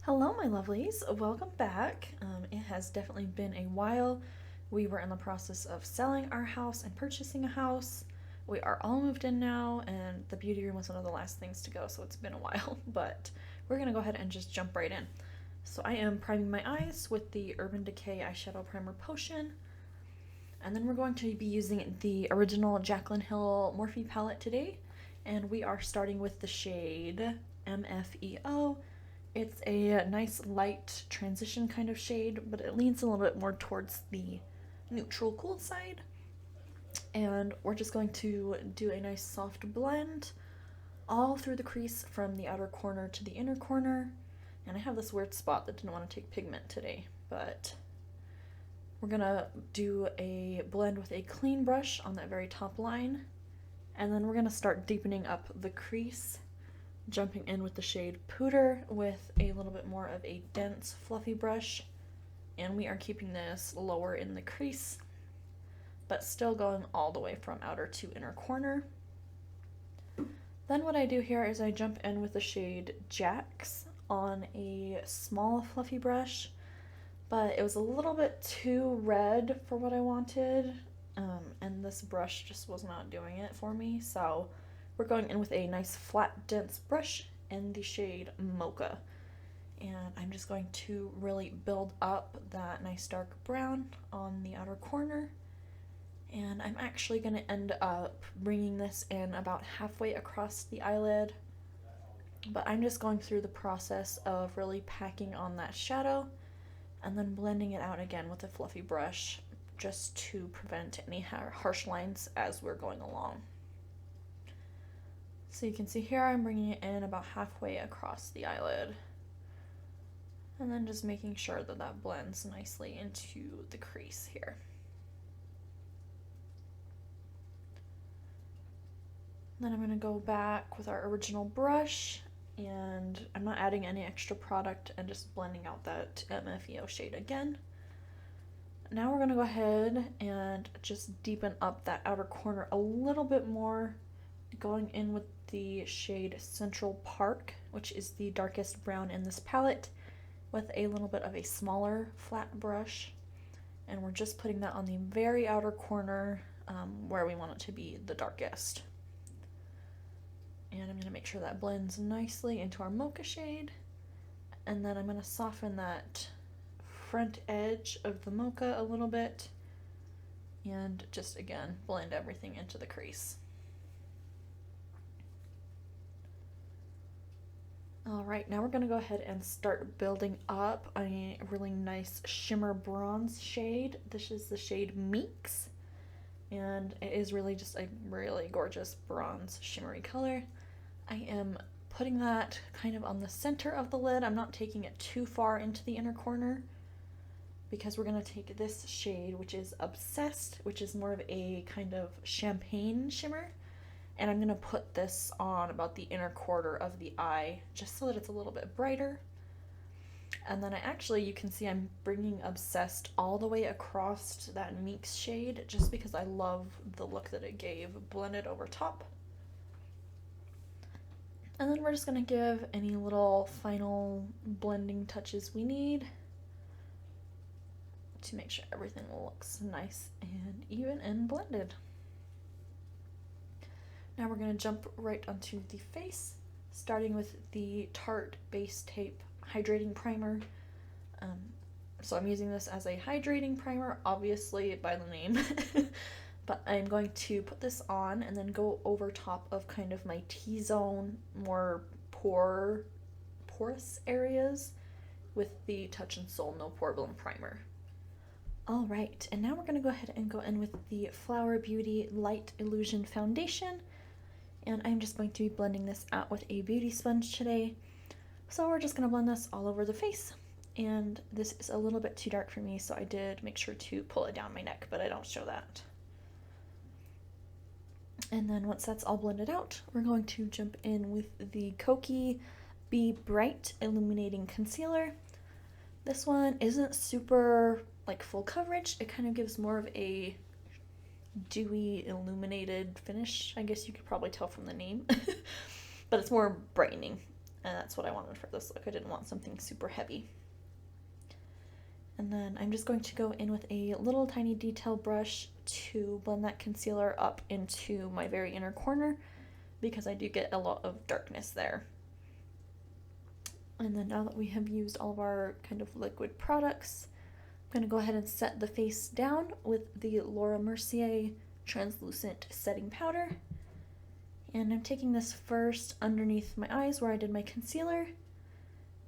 Hello, my lovelies. Welcome back. It has definitely been a while. We were in the process of selling our house and purchasing a house. We are all moved in now, and the beauty room was one of the last things to go, so it's been a while. But we're gonna go ahead and just jump right in. So I am priming my eyes with the Urban Decay Eyeshadow Primer Potion. And then we're going to be using the original Jaclyn Hill Morphe palette today. And we are starting with the shade MFEO. It's a nice light transition kind of shade, but it leans a little bit more towards the neutral cool side. And we're just going to do a nice soft blend all through the crease from the outer corner to the inner corner. And I have this weird spot that didn't want to take pigment today, but we're gonna do a blend with a clean brush on that very top line. And then we're gonna start deepening up the crease, jumping in with the shade Pooter with a little bit more of a dense fluffy brush, and we are keeping this lower in the crease but still going all the way from outer to inner corner. Then what I do here is I jump in with the shade Jax on a small fluffy brush, but it was a little bit too red for what I wanted, and this brush just was not doing it for me, so we're going in with a nice flat dense brush in the shade Mocha, and I'm just going to really build up that nice dark brown on the outer corner. And I'm actually going to end up bringing this in about halfway across the eyelid, but I'm just going through the process of really packing on that shadow and then blending it out again with a fluffy brush just to prevent any harsh lines as we're going along. So you can see here I'm bringing it in about halfway across the eyelid, and then just making sure that that blends nicely into the crease here. Then I'm going to go back with our original brush, and I'm not adding any extra product and just blending out that MFEO shade again. Now we're going to go ahead and just deepen up that outer corner a little bit more, going in with the shade Central Park, which is the darkest brown in this palette, with a little bit of a smaller flat brush, and we're just putting that on the very outer corner where we want it to be the darkest. And I'm going to make sure that blends nicely into our Mocha shade, and then I'm going to soften that front edge of the Mocha a little bit, and just again blend everything into the crease. Alright, now we're going to go ahead and start building up a really nice shimmer bronze shade. This is the shade Meeks, and it is really just a really gorgeous bronze shimmery color. I am putting that kind of on the center of the lid. I'm not taking it too far into the inner corner, because we're going to take this shade, which is Obsessed, which is more of a kind of champagne shimmer, and I'm going to put this on about the inner quarter of the eye just so that it's a little bit brighter. And then you can see I'm bringing Obsessed all the way across that Meeks shade just because I love the look that it gave blended over top. And then we're just going to give any little final blending touches we need to make sure everything looks nice and even and blended. Now we're going to jump right onto the face, starting with the Tarte Base Tape Hydrating Primer. So I'm using this as a hydrating primer, obviously by the name, but I'm going to put this on and then go over top of kind of my T-zone, more porous areas with the Touch in Sol No Poreblem primer. Alright, and now we're going to go ahead and go in with the Flower Beauty Light Illusion Foundation. And I'm just going to be blending this out with a beauty sponge today. So we're just going to blend this all over the face. And this is a little bit too dark for me, so I did make sure to pull it down my neck, but I don't show that. And then once that's all blended out, we're going to jump in with the Kokie Be Bright Illuminating Concealer. This one isn't super like full coverage. It kind of gives more of a dewy illuminated finish. I guess you could probably tell from the name, but it's more brightening. and that's what I wanted for this look. I didn't want something super heavy. And then I'm just going to go in with a little tiny detail brush to blend that concealer up into my very inner corner, because I do get a lot of darkness there. And then now that we have used all of our kind of liquid products, I'm going to go ahead and set the face down with the Laura Mercier translucent setting powder. And I'm taking this first underneath my eyes where I did my concealer,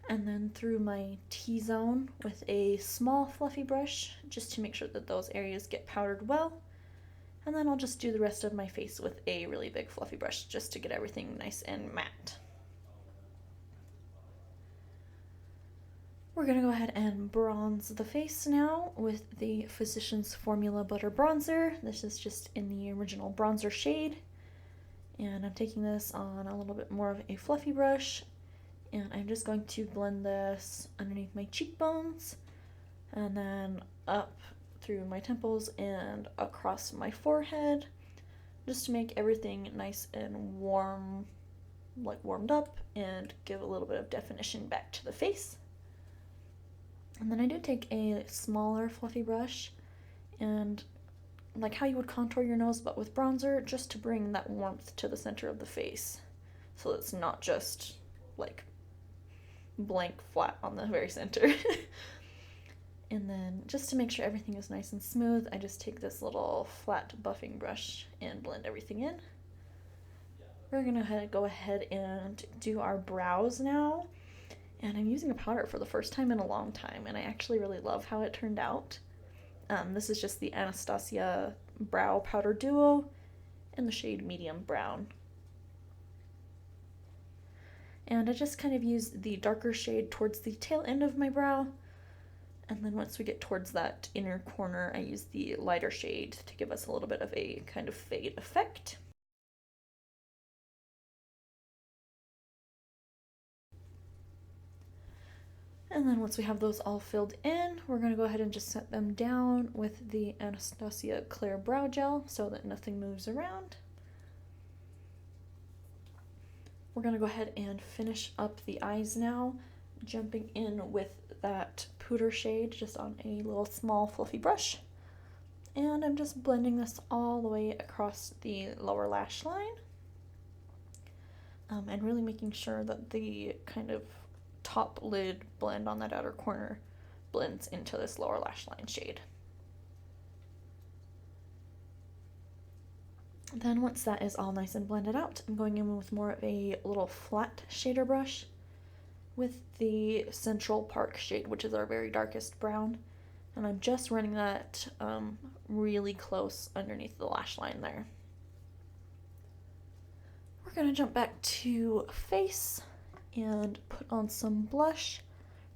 and then through my T-zone with a small fluffy brush just to make sure that those areas get powdered well. And then I'll just do the rest of my face with a really big fluffy brush just to get everything nice and matte. We're going to go ahead and bronze the face now with the Physicians Formula Butter Bronzer. This is just in the original bronzer shade. And I'm taking this on a little bit more of a fluffy brush. And I'm just going to blend this underneath my cheekbones. And then up through my temples and across my forehead. Just to make everything nice and warm, like warmed up, and give a little bit of definition back to the face. And then I do take a smaller fluffy brush, and like how you would contour your nose but with bronzer, just to bring that warmth to the center of the face, so it's not just like blank flat on the very center. And then just to make sure everything is nice and smooth, I just take this little flat buffing brush and blend everything in. We're gonna go ahead and do our brows now. And I'm using a powder for the first time in a long time, and I actually really love how it turned out. This is just the Anastasia Brow Powder Duo in the shade Medium Brown. And I just kind of use the darker shade towards the tail end of my brow. And then once we get towards that inner corner, I use the lighter shade to give us a little bit of a kind of fade effect. And then once we have those all filled in, we're going to go ahead and just set them down with the Anastasia Clear Brow Gel so that nothing moves around. We're going to go ahead and finish up the eyes now, jumping in with that Pooter shade just on a little small fluffy brush. And I'm just blending this all the way across the lower lash line. And really making sure that the kind of top lid blend on that outer corner blends into this lower lash line shade. Then once that is all nice and blended out, I'm going in with more of a little flat shader brush with the Central Park shade, which is our very darkest brown. And I'm just running that really close underneath the lash line there. We're going to jump back to face and put on some blush.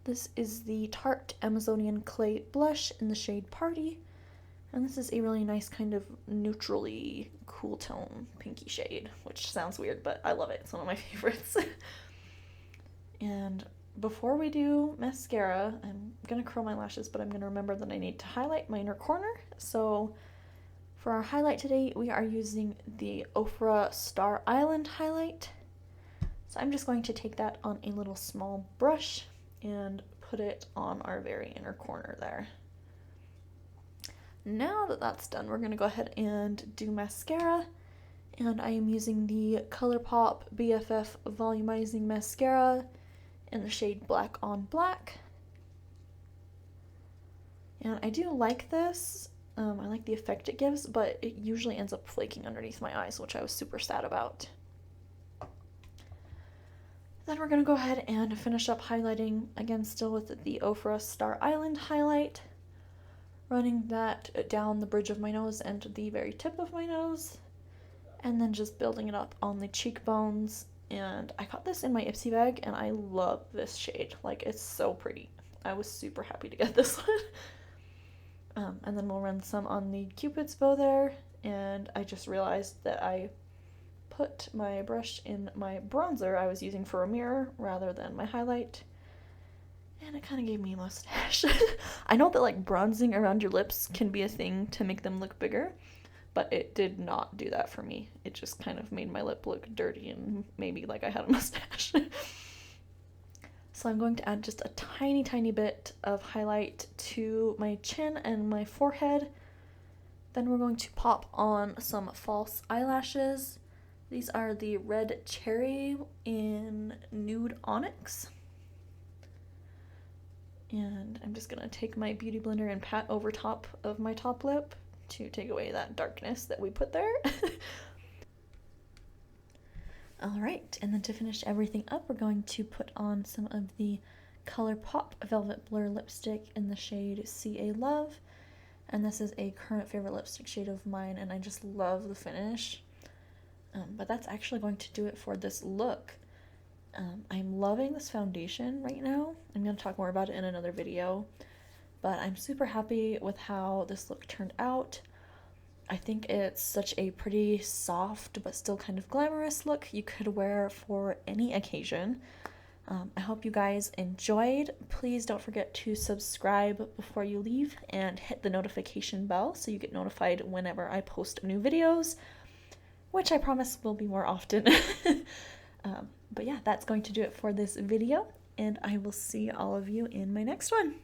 This is the Tarte Amazonian Clay Blush in the shade Party. And this is a really nice kind of neutrally cool tone pinky shade, which sounds weird, but I love it. It's one of my favorites. And before we do mascara, I'm going to curl my lashes, but I'm going to remember that I need to highlight my inner corner. So for our highlight today, we are using the OFRA Star Island highlight. So I'm just going to take that on a little small brush and put it on our very inner corner there. Now that that's done, we're going to go ahead and do mascara. And I am using the Colourpop BFF Volumizing Mascara in the shade Black on Black. And I do like this. I like the effect it gives, but it usually ends up flaking underneath my eyes, which I was super sad about. Then we're going to go ahead and finish up highlighting, again still with the OFRA Star Island highlight, running that down the bridge of my nose and the very tip of my nose, and then just building it up on the cheekbones. And I got this in my Ipsy bag, and I love this shade. Like, it's so pretty. I was super happy to get this one. And then we'll run some on the Cupid's bow there, and I just realized that I put my brush in my bronzer I was using for a mirror rather than my highlight, and it kind of gave me a mustache. I know that like bronzing around your lips can be a thing to make them look bigger, but it did not do that for me. It just kind of made my lip look dirty and maybe like I had a mustache. So I'm going to add just a tiny, tiny bit of highlight to my chin and my forehead. Then we're going to pop on some false eyelashes. These are the Red Cherry in Nude Onyx. And I'm just going to take my beauty blender and pat over top of my top lip to take away that darkness that we put there. Alright, and then to finish everything up, we're going to put on some of the Colourpop Velvet Blur lipstick in the shade CA Love. And this is a current favorite lipstick shade of mine, and I just love the finish. But that's actually going to do it for this look. I'm loving this foundation right now. I'm going to talk more about it in another video. But I'm super happy with how this look turned out. I think it's such a pretty soft but still kind of glamorous look you could wear for any occasion. I hope you guys enjoyed. Please don't forget to subscribe before you leave and hit the notification bell so you get notified whenever I post new videos, which I promise will be more often. But yeah, that's going to do it for this video, and I will see all of you in my next one.